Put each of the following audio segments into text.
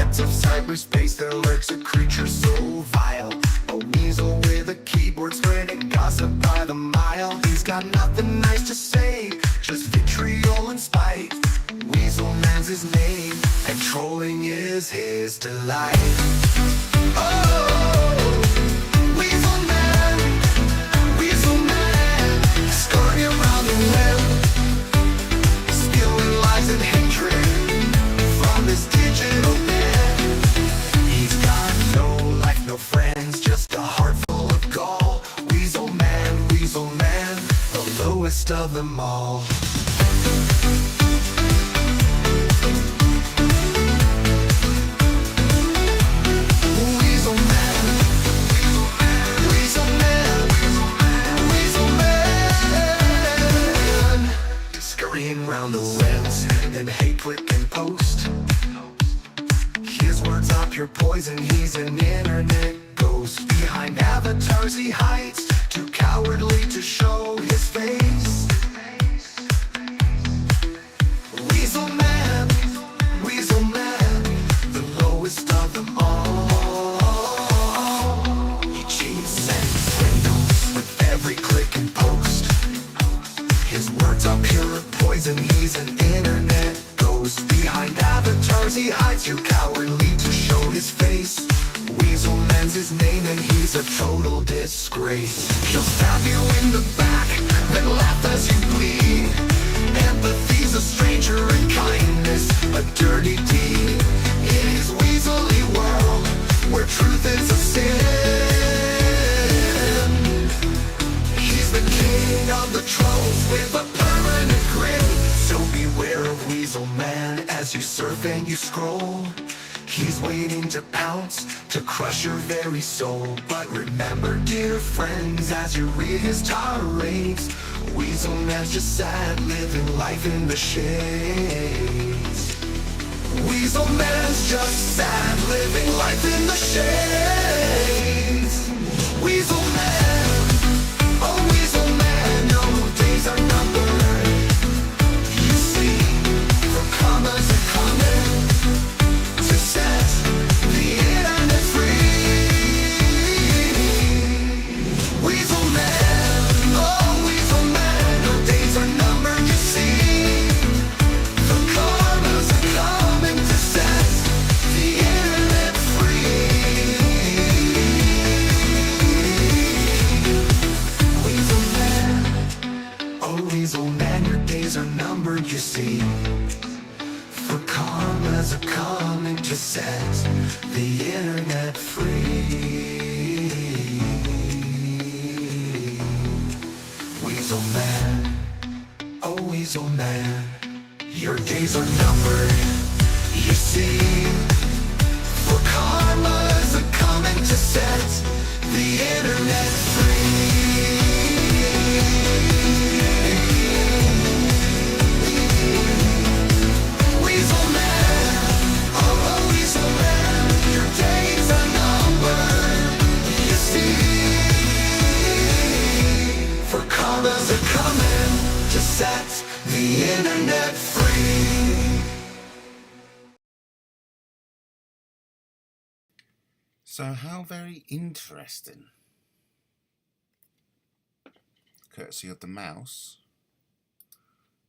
depths of cyberspace there lurks a creature so vile, a weasel with a keyboard spreading gossip by the mile. He's got nothing nice to say, just vitriol and spite. Weasel Man's his name, and trolling is his delight. Oh, Weasel Man, scurrying around the web, spewing lies and hatred from this digital bed. He's got no life, no friends, just a heart full of gall. Weasel Man, the lowest of them all. Round the webs and hate click and post. His words are pure poison, he's an internet ghost. Behind avatars he hides, too cowardly to show his face. Weasel Man, the lowest of them all. He cheats and swindles with every click and post. His words are pure poison, he's an internet ghost. Behind avatars he hides, too cowardly to show his face. Weasel Man's his name and he's a total disgrace. He'll stab you in the back, then laugh as you bleed. Empathy's a stranger and kindness a dirty deed. In his weaselly world, where truth is a sin, he's the king of the trolls with a permanent grin. So beware of Weasel Man as you surf and you scroll. He's waiting to pounce, to crush your very soul. But remember, dear friends, as you read his tirades, Weasel Man's just sad, living life in the shades. Weasel Man's just sad, living life in the shades. Weasel Man, oh Weasel Man, no days are numbered. You see, for commas are coming to set the internet free. Weasel Man, oh Weasel Man, no days are numbered, you see. For commas are coming to set the internet free. Weasel Man, oh Weasel Man, your days are numbered, you see. For commas are coming to set the internet free. Weasel Man, oh Weasel Man, your days are numbered, you see. For commas are coming to set the internet free. Weasel Man, oh Weasel Man, your days are numbered, you see. For commas are coming to set the internet free. So how very interesting. Courtesy of the mouse,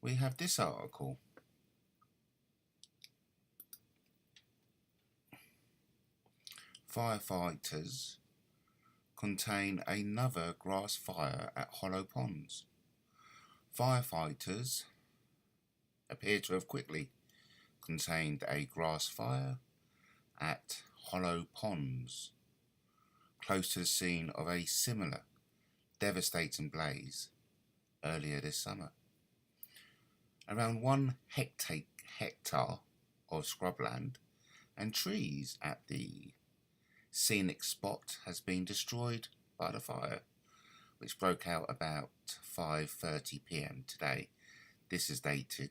we have this article. Firefighters contain another grass fire at Hollow Ponds. Firefighters appear to have quickly contained a grass fire at Hollow Ponds, close to the scene of a similar devastating blaze earlier this summer. Around 1 hectare of scrubland and trees at the scenic spot has been destroyed by the fire, which broke out about 5:30 p.m. today. This is dated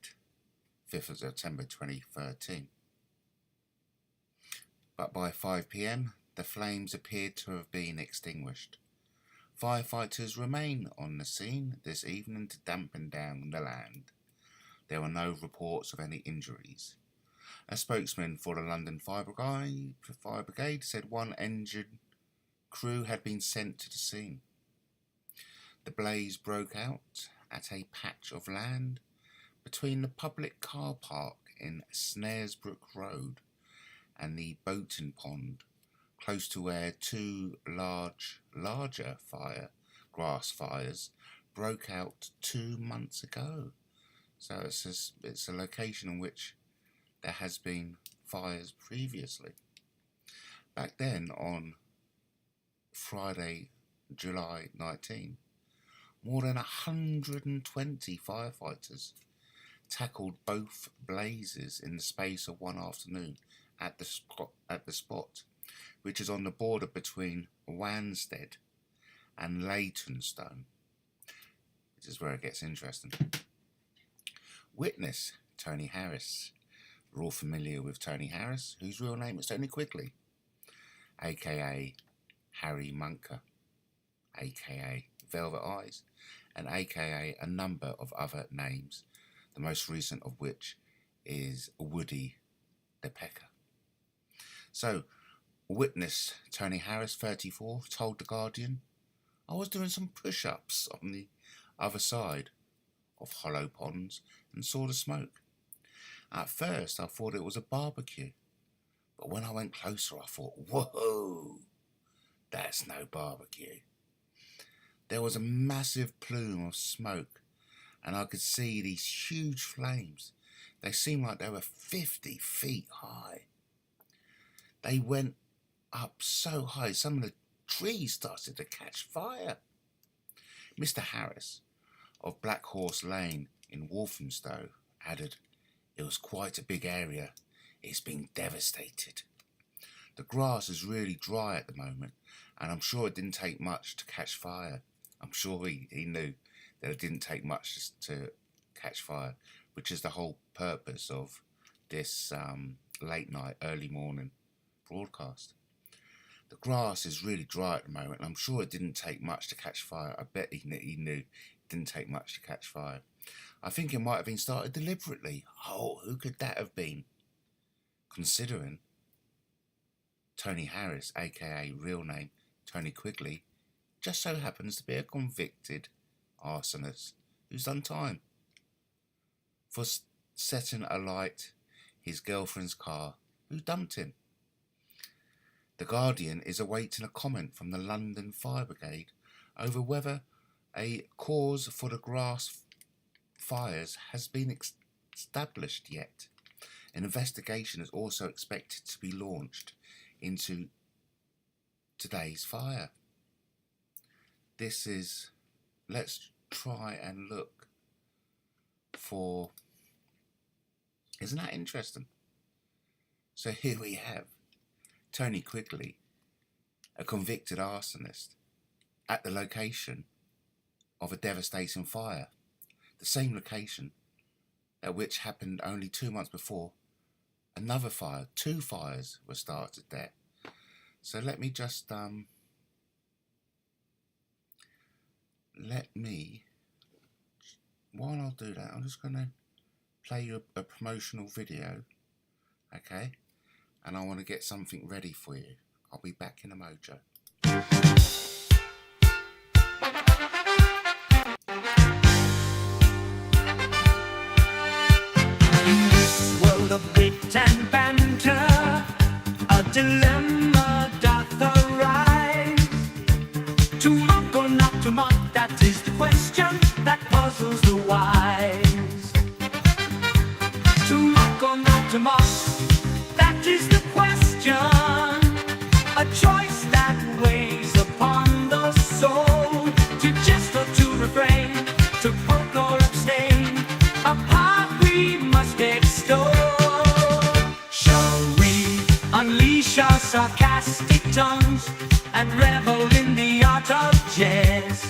5th of September 2013. But by 5 p.m, the flames appeared to have been extinguished. Firefighters remain on the scene this evening to dampen down the land. There were no reports of any injuries. A spokesman for the London Fire Brigade said one engine crew had been sent to the scene. The blaze broke out at a patch of land between the public car park in Snaresbrook Road and the boating pond, close to where two larger grass fires broke out 2 months ago. So it's a location in which there has been fires previously. Back then, on Friday, July 19, more than 120 firefighters tackled both blazes in the space of one afternoon at the spot, which is on the border between Wanstead and Leytonstone, which is where it gets interesting. Witness Tony Harris. We're all familiar with Tony Harris, whose real name is Tony Quigley, aka Harry Munker, aka Velvet Eyes, and aka a number of other names, the most recent of which is Woody the Pecker. So, witness Tony Harris, 34, told The Guardian, "I was doing some push-ups on the other side of Hollow Ponds and saw the smoke. At first I thought it was a barbecue, but when I went closer I thought, whoa, that's no barbecue. There was a massive plume of smoke and I could see these huge flames. They seemed like they were 50 feet high. They went up so high, some of the trees started to catch fire." Mr. Harris of Black Horse Lane in Walthamstow added, "It was quite a big area. It's been devastated. The grass is really dry at the moment, and I'm sure it didn't take much to catch fire." I'm sure he knew that it didn't take much to catch fire, which is the whole purpose of this late night, early morning broadcast. "The grass is really dry at the moment, and I'm sure it didn't take much to catch fire." I bet he knew it didn't take much to catch fire. "I think it might have been started deliberately." Oh, who could that have been? Considering Tony Harris, aka real name Tony Quigley, just so happens to be a convicted arsonist who's done time for setting alight his girlfriend's car who dumped him. The Guardian is awaiting a comment from the London Fire Brigade over whether a cause for the grass fires has been established yet. An investigation is also expected to be launched into today's fire. Let's try and look for, isn't that interesting? So here we have Tony Quigley, a convicted arsonist, at the location of a devastating fire. The same location at which happened only 2 months before another fire. 2 fires were started there. So let me just while I'll do that, I'm just going to play you a promotional video, okay? And I want to get something ready for you. I'll be back in a mojo. In this world of wit and banter, a dilemma doth arise. To mock or not to mock, that is the question that puzzles the wise. To mock or not to mock, that is the question. A choice that weighs upon the soul. To jest or to refrain, to poke or abstain, a path we must extol. Shall we unleash our sarcastic tongues and revel in the art of jest?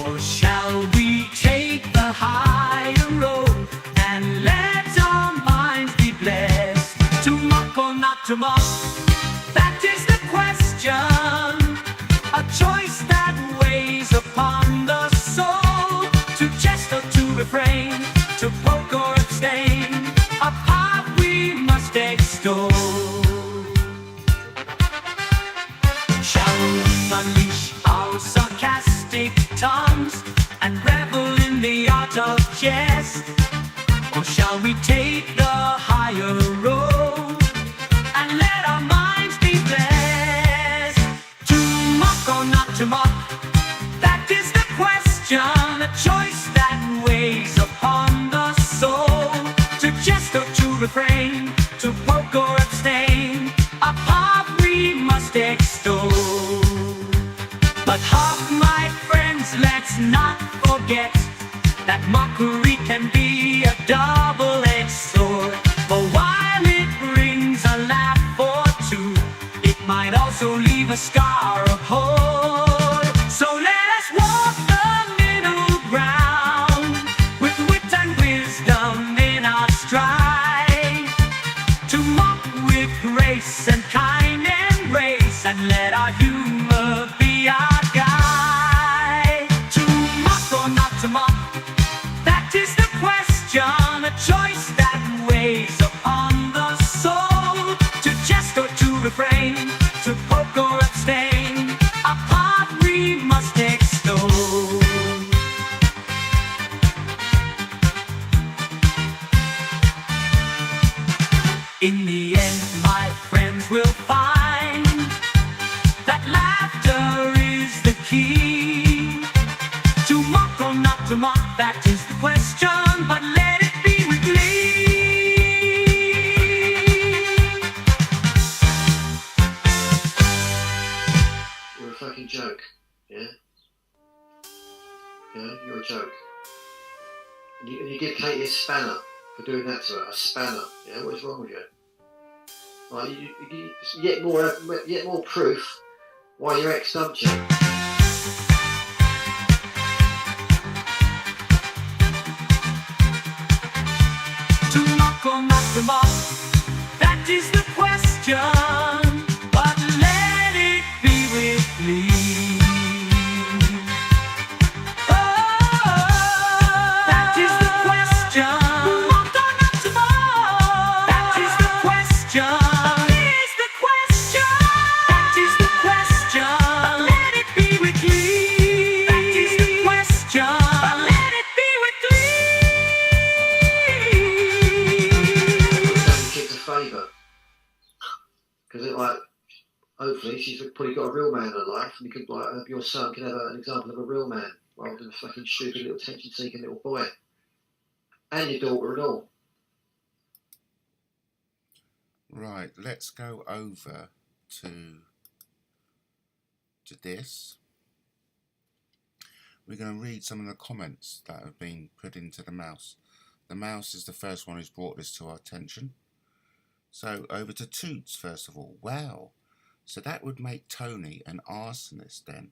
Or shall we take the higher road and let our minds be blessed? To mock or not to mock, that is the question. A choice that weighs upon the soul. To jest or to refrain, to poke or abstain, a path we refrain, to poke or abstain, a path we must extol. But hark, my friends, let's not forget that mockery can be a double-edged sword. For while it brings a laugh or two, it might also leave a scar of hold. So let us walk the middle ground, with wit and wisdom in our stride, to mock with grace and kind embrace, and let our humor be our guide. To mock or not to mock, that is the question, a choice that weighs upon the soul. To jest or to refrain, to poke or abstain, a path we must extol. In the end, my friends will find that laughter is the key. To mock or not to mock, that is the question, but let it be with glee. You're a fucking joke, yeah? Yeah, you're a joke. And you give Katie a spanner for doing that to her, a spanner, yeah? What is wrong with you? Right, you yet more proof why your ex dumped you. To mock or not to mock, that is the question, but let it be with glee. That is the question. Mock or not to mock, that is the question. Is the question. That is the question. Let it be with glee. That is the question. Let it be with glee. I'm kids a favour. Because like, hopefully she's probably got a real man in her life, and you could like your son can have an example of a real man rather than a fucking stupid little attention-seeking little boy, and your daughter and all. Right, let's go over to this. We're going to read some of the comments that have been put into the mouse. The mouse is the first one who's brought this to our attention. So over to Toots first of all. Wow, so that would make Tony an arsonist then,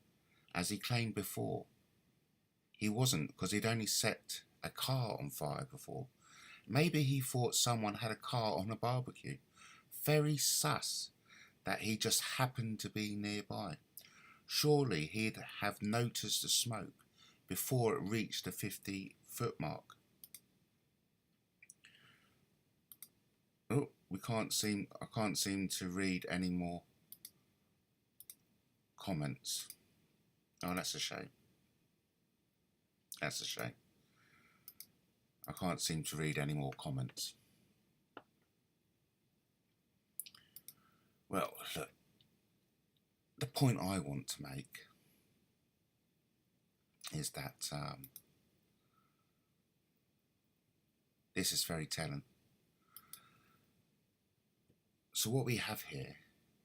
as he claimed before. He wasn't, because he'd only set a car on fire before. Maybe he thought someone had a car on a barbecue. Very sus that he just happened to be nearby. Surely he'd have noticed the smoke before it reached the 50-foot mark. Oh, I can't seem to read any more comments. Oh, that's a shame. That's a shame. I can't seem to read any more comments. Well, look, the point I want to make is that this is very telling. So what we have here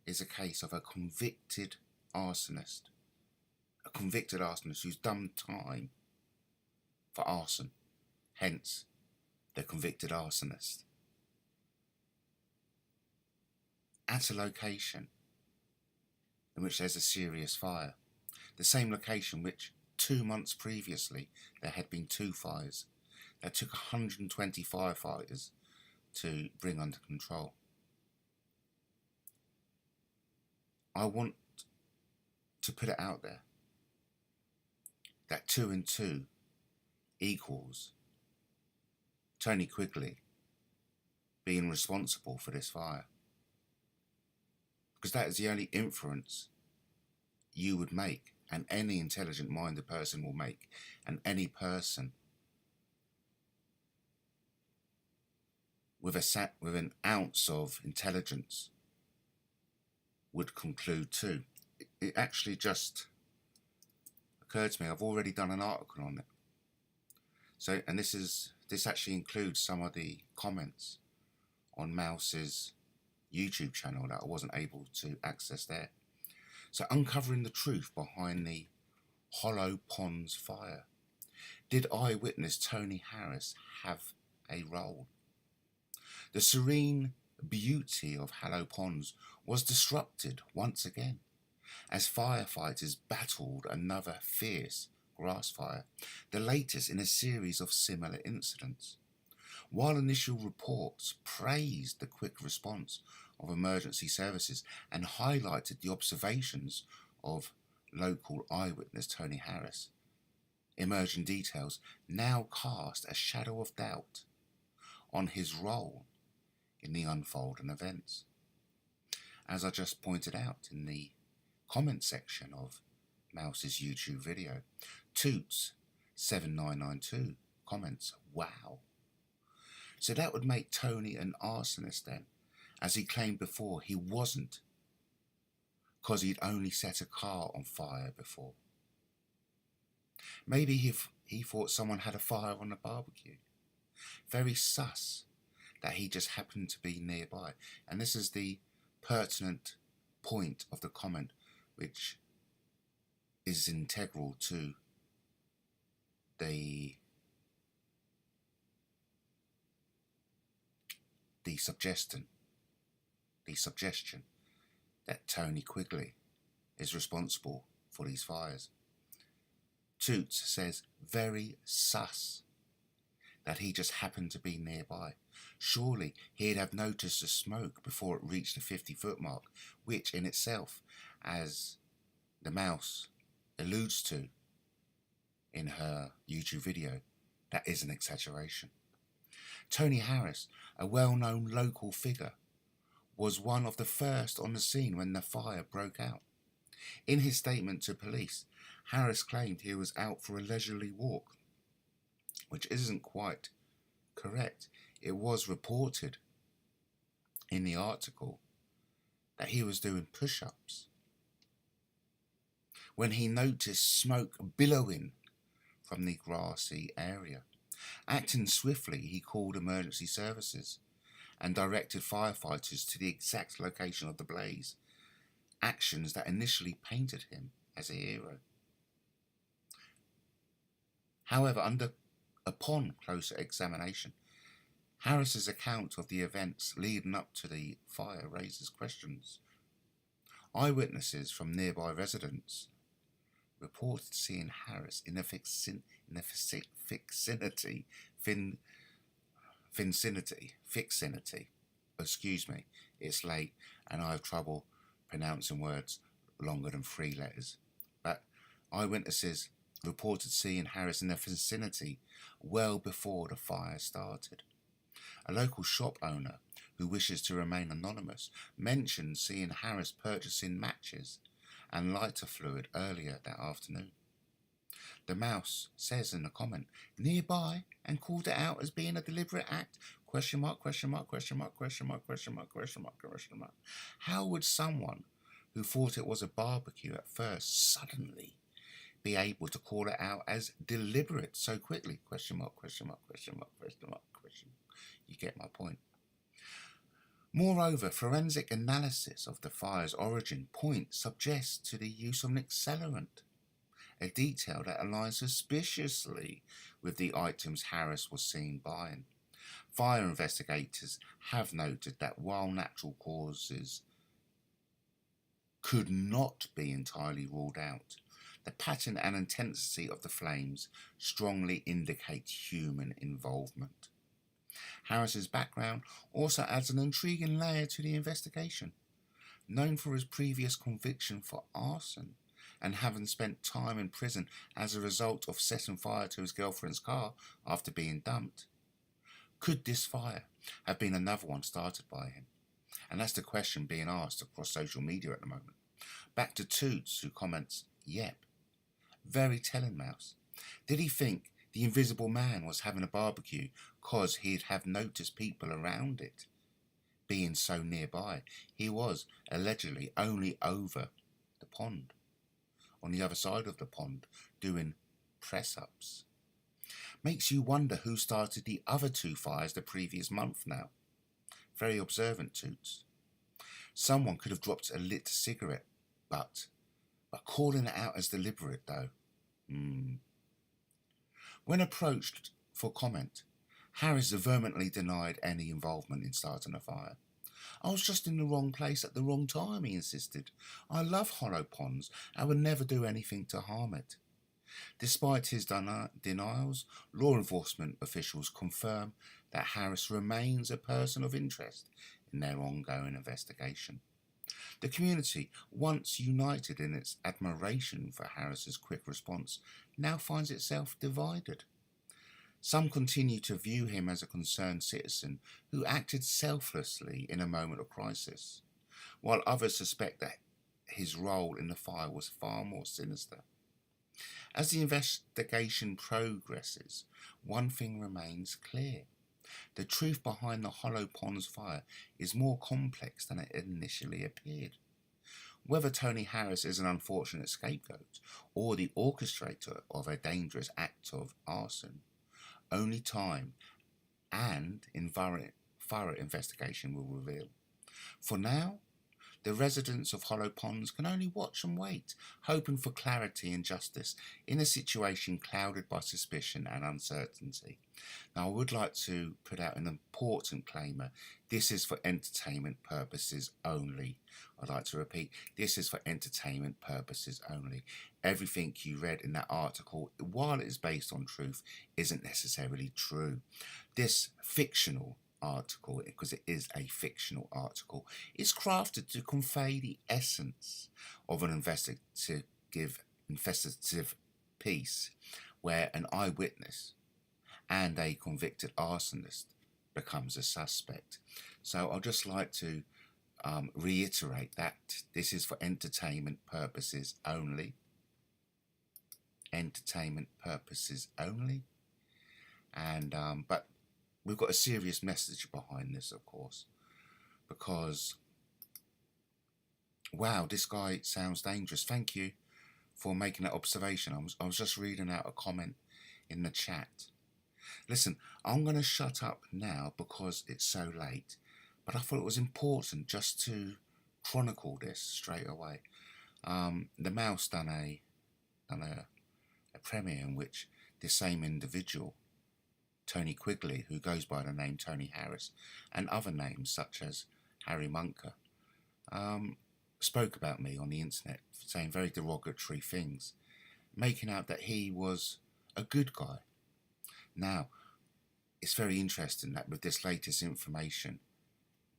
is a case of a convicted arsonist. A convicted arsonist who's done time for arson. Hence, the convicted arsonist. At a location in which there's a serious fire. The same location which 2 months previously there had been 2 fires that took 120 firefighters to bring under control. I want to put it out there that 2 and 2 equals Tony Quigley being responsible for this fire. Because that is the only inference you would make, and any intelligent minded person will make, and any person with an ounce of intelligence would conclude too. It actually just occurred to me, I've already done an article on it. So, and this actually includes some of the comments on Mouse's YouTube channel that I wasn't able to access there. So uncovering the truth behind the Hollow Ponds fire. Did eyewitness Tony Harris have a role? The serene beauty of Hollow Ponds was disrupted once again as firefighters battled another fierce grass fire, the latest in a series of similar incidents. While initial reports praised the quick response of emergency services and highlighted the observations of local eyewitness Tony Harris, emerging details now cast a shadow of doubt on his role in the unfolding events. As I just pointed out in the comment section of Mouse's YouTube video, Toots7992 comments, "Wow." So that would make Tony an arsonist then, as he claimed before he wasn't, because he'd only set a car on fire before. Maybe he thought someone had a fire on the barbecue. Very sus that he just happened to be nearby. And this is the pertinent point of the comment, which is integral to the suggestion that Tony Quigley is responsible for these fires. Toots says, very sus that he just happened to be nearby. Surely he'd have noticed the smoke before it reached the 50-foot mark, which in itself, as the Mouse alludes to in her YouTube video, that is an exaggeration. Tony Harris, a well-known local figure, was one of the first on the scene when the fire broke out. In his statement to police, Harris claimed he was out for a leisurely walk, which isn't quite correct. It was reported in the article that he was doing push-ups when he noticed smoke billowing from the grassy area. Acting swiftly, he called emergency services and directed firefighters to the exact location of the blaze, actions that initially painted him as a hero. However, upon closer examination, Harris's account of the events leading up to the fire raises questions. Eyewitnesses from nearby residents reported seeing Harris in the vicinity. Excuse me, it's late and I have trouble pronouncing words longer than 3 letters. But eyewitnesses reported seeing Harris in the vicinity well before the fire started. A local shop owner who wishes to remain anonymous mentioned seeing Harris purchasing matches and lighter fluid earlier that afternoon. The Mouse says in a comment, nearby, and called it out as being a deliberate act, question mark, question mark, question mark, question mark, question mark, question mark, question mark. How would someone who thought it was a barbecue at first suddenly be able to call it out as deliberate so quickly? Question mark, question mark, question mark, question mark, question mark. You get my point. Moreover, forensic analysis of the fire's origin point suggests to the use of an accelerant, a detail that aligns suspiciously with the items Harris was seen buying. Fire investigators have noted that while natural causes could not be entirely ruled out, the pattern and intensity of the flames strongly indicate human involvement. Harris's background also adds an intriguing layer to the investigation. Known for his previous conviction for arson and having spent time in prison as a result of setting fire to his girlfriend's car after being dumped, could this fire have been another one started by him? And that's the question being asked across social media at the moment. Back to Toots, who comments, yep. Very telling, Mouse. Did he think the invisible man was having a barbecue because he'd have noticed people around it being so nearby? He was allegedly only over the pond, on the other side of the pond, doing press-ups. Makes you wonder who started the other 2 fires the previous month now. Very observant, Toots. Someone could have dropped a lit cigarette, but calling it out as deliberate, though. When approached for comment, Harris vehemently denied any involvement in starting a fire. I was just in the wrong place at the wrong time, he insisted. I love Hollow Ponds and would never do anything to harm it. Despite his denials, law enforcement officials confirm that Harris remains a person of interest in their ongoing investigation. The community, once united in its admiration for Harris's quick response, now finds itself divided. Some continue to view him as a concerned citizen who acted selflessly in a moment of crisis, while others suspect that his role in the fire was far more sinister. As the investigation progresses, one thing remains clear. The truth behind the Hollow Ponds fire is more complex than it initially appeared. Whether Tony Harris is an unfortunate scapegoat or the orchestrator of a dangerous act of arson, only time and thorough investigation will reveal. For now, the residents of Hollow Ponds can only watch and wait, hoping for clarity and justice in a situation clouded by suspicion and uncertainty. Now, I would like to put out an important claimer. This is for entertainment purposes only. I'd like to repeat, this is for entertainment purposes only. Everything you read in that article, while it is based on truth, isn't necessarily true. This fictional article, because it is a fictional article, is crafted to convey the essence of an investigative piece where an eyewitness and a convicted arsonist becomes a suspect. So I'd just like to reiterate that this is for entertainment purposes only. Entertainment purposes only. And but we've got a serious message behind this, of course, because, wow, this guy sounds dangerous. Thank you for making that observation. I was just reading out a comment in the chat. Listen, I'm going to shut up now because it's so late, but I thought it was important just to chronicle this straight away. The Mouse done a premiere in which the same individual, Tony Quigley, who goes by the name Tony Harris, and other names such as Harry Munker, spoke about me on the internet, saying very derogatory things, making out that he was a good guy. Now, it's very interesting that with this latest information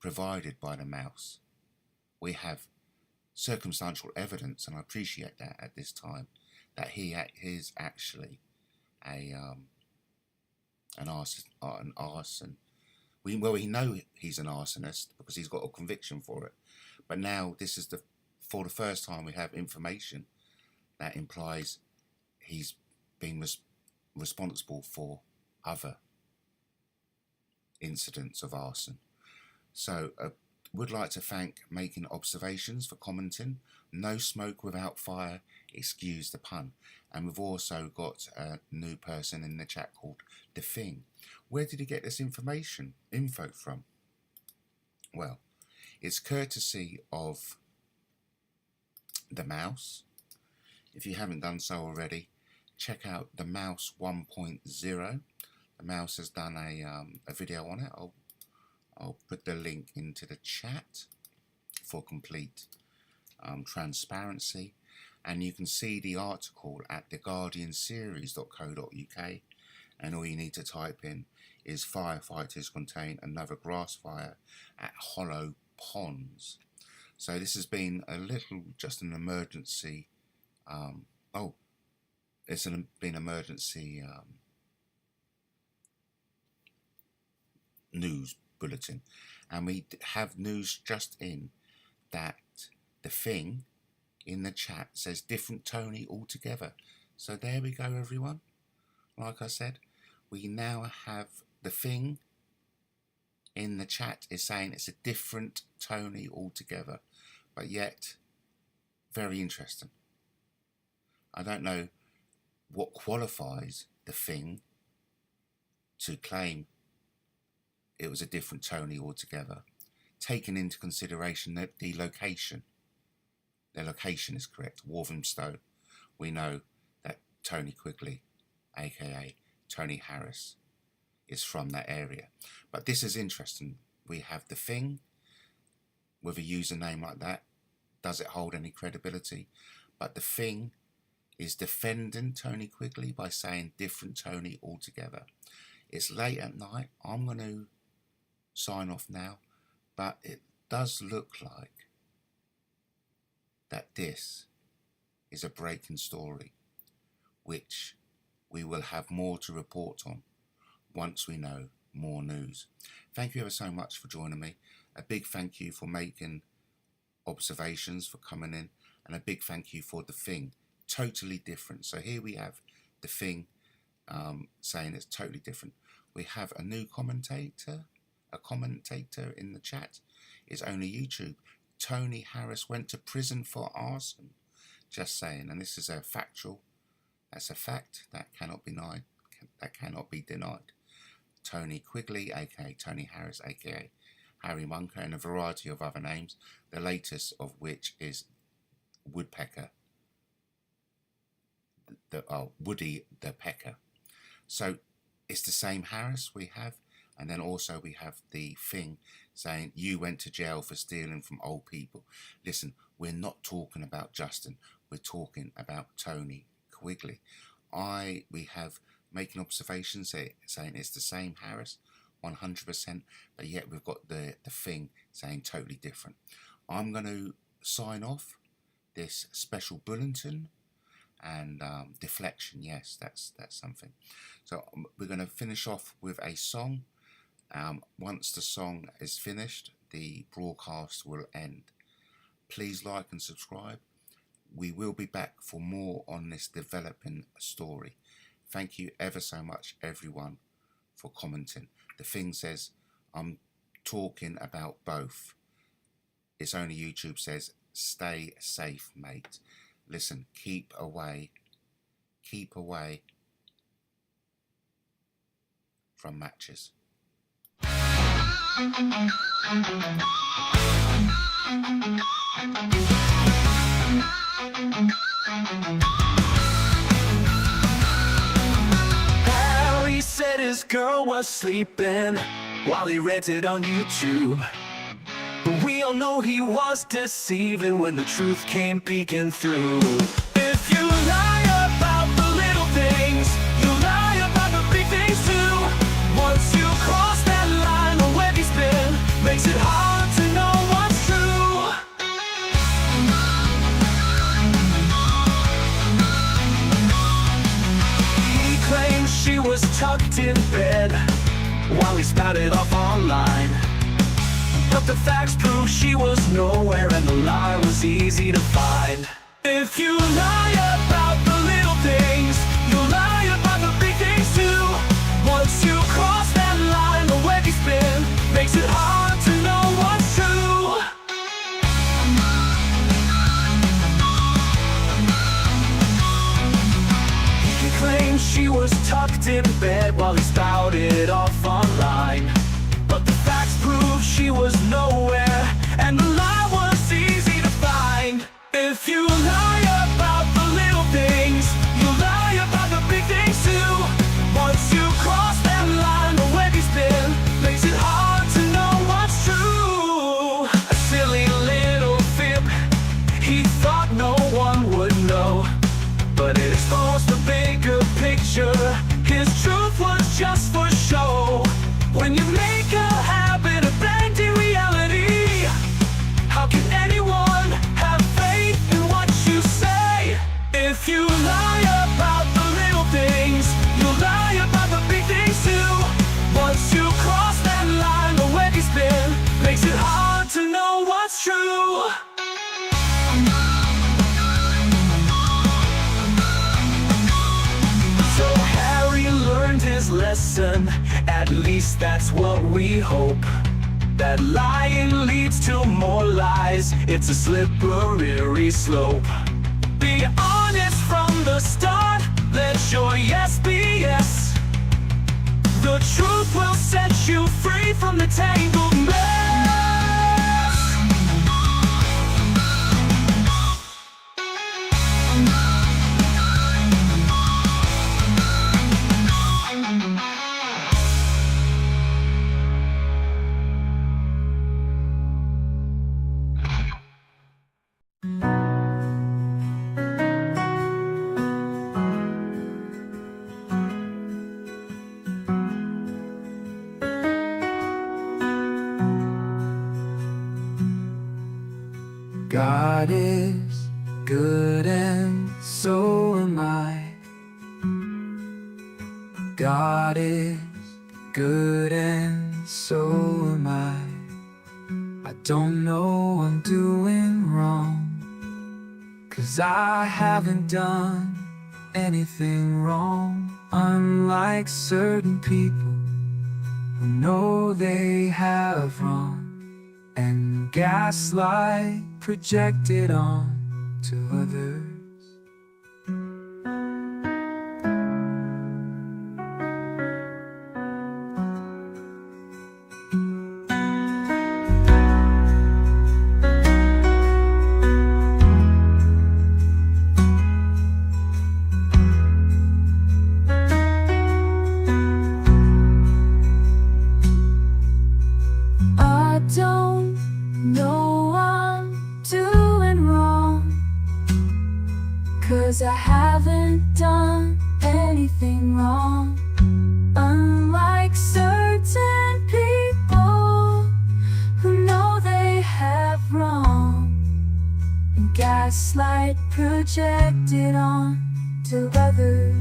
provided by the Mouse, we have circumstantial evidence, and I appreciate that at this time, that he is actually an arson. We know he's an arsonist because he's got a conviction for it. But now this is for the first time we have information that implies he's been responsible for other incidents of arson. So would like to thank Making Observations for commenting. No smoke without fire, excuse the pun. And we've also got a new person in the chat called The Thing. Where did he get this info from? Well, it's courtesy of The Mouse. If you haven't done so already, check out The Mouse 1.0. The Mouse has done a video on it. I'll put the link into the chat for complete transparency, and you can see the article at theguardianseries.co.uk, and all you need to type in is firefighters contain another grass fire at Hollow Ponds. So this has been just an emergency emergency news bulletin, and we have news just in that The Thing in the chat says different Tony altogether. So there we go, everyone. Like I said, we now have The Thing in the chat is saying it's a different Tony altogether, but yet very interesting. I don't know what qualifies The Thing to claim it was a different Tony altogether. Taking into consideration that the location is correct, Walthamstow. We know that Tony Quigley, aka Tony Harris, is from that area. But this is interesting. We have the thing with a username like that. Does it hold any credibility? But the thing is defending Tony Quigley by saying different Tony altogether. It's late at night. I'm going to sign off now. But it does look like that this is a breaking story, which we will have more to report on once we know more news. Thank you ever so much for joining me. A big thank you for making observations, for coming in, and a big thank you for the thing. Totally different. So here we have the thing saying it's totally different. We have a new commentator in the chat. It's only YouTube. Tony Harris went to prison for arson. Just saying. And this is a factual. That's a fact. That cannot be denied. That cannot be denied. Tony Quigley, aka Tony Harris, aka Harry Munker, and a variety of other names, the latest of which is Woodpecker. Woody the Pecker. So it's the same Harris we have, and then also we have the thing saying you went to jail for stealing from old people. Listen, we're not talking about Justin, we're talking about Tony Quigley. We have making observations saying it's the same Harris, 100%, but yet we've got the thing saying totally different. I'm going to sign off this special bulletin and deflection. Yes, that's something. So we're going to finish off with a song. Once the song is finished, the broadcast will end. Please like and subscribe. We will be back for more on this developing story. Thank you ever so much, everyone, for commenting. The thing says I'm talking about both. It's only YouTube says stay safe, mate. Listen, keep away from matches. Harry said his girl was sleeping while he rented on YouTube. But we all know he was deceiving when the truth came peeking through. If you lie about the little things, you lie about the big things too. Once you cross that line on where he's been, makes it hard to know what's true. He claims she was tucked in bed while he spouted off online. But the facts prove she was nowhere and the lie was easy to find. If you lie about the little things, you lie about the big things too. Once you cross that line, the way he's been makes it hard to know what's true. He claims she was tucked in bed while he spouted off online. But the facts prove she was nowhere, and the lie was easy to find. If you lie about the little things, you lie about the big things too. Once you cross that line, the way he's been makes it hard to know what's true. A silly little fib, he thought no one would know, but it exposed the bigger picture. His truth was just for show. When you make a habit of blending reality, how can anyone have faith in what you say? If you lie about the little things, you lie about the big things too. Once you cross that line, the way he's been makes it hard to know what's true. So Harry learned his lesson, at least that's what we hope. That lying leads to more lies, it's a slippery slope. Be honest from the start, let your yes be yes. The truth will set you free from the tangled mess. God is good and so am I. God is good and so am I. I don't know I'm doing wrong, 'cause I haven't done anything wrong. Unlike certain people who know they have wrong and gaslight projected on to others. I don't know I'm doing wrong, 'cause I haven't done anything wrong. Unlike certain people who know they have wrong and gaslight projected on to others.